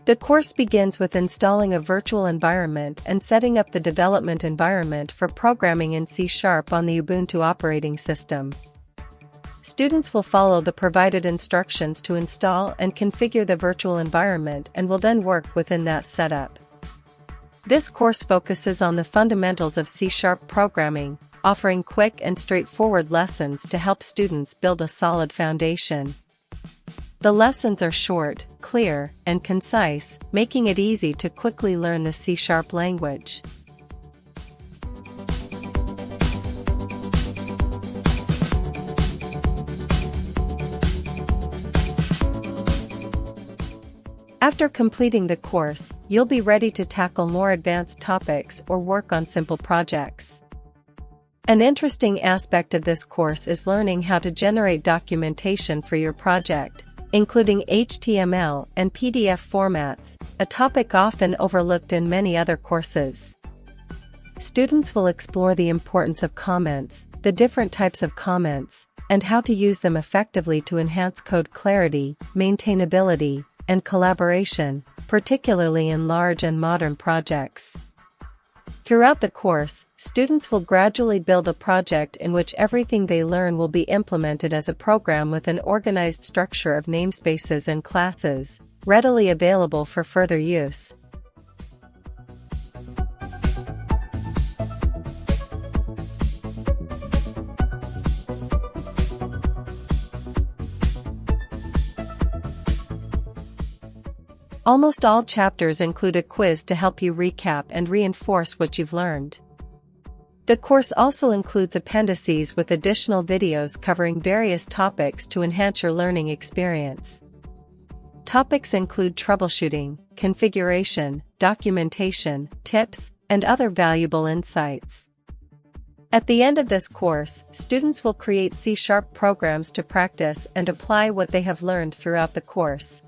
The course begins with installing a virtual environment and setting up the development environment for programming in C# on the Ubuntu operating system. Students will follow the provided instructions to install and configure the virtual environment and will then work within that setup. This course focuses on the fundamentals of C# programming, offering quick and straightforward lessons to help students build a solid foundation. The lessons are short, clear, and concise, making it easy to quickly learn the C# language. After completing the course, you'll be ready to tackle more advanced topics or work on simple projects. An interesting aspect of this course is learning how to generate documentation for your project, including HTML and PDF formats, a topic often overlooked in many other courses. Students will explore the importance of comments, the different types of comments, and how to use them effectively to enhance code clarity, maintainability, and collaboration, particularly in large and modern projects. Throughout the course, students will gradually build a project in which everything they learn will be implemented as a program with an organized structure of namespaces and classes, readily available for further use. Almost all chapters include a quiz to help you recap and reinforce what you've learned. The course also includes appendices with additional videos covering various topics to enhance your learning experience. Topics include troubleshooting, configuration, documentation, tips, and other valuable insights. At the end of this course, students will create C# programs to practice and apply what they have learned throughout the course.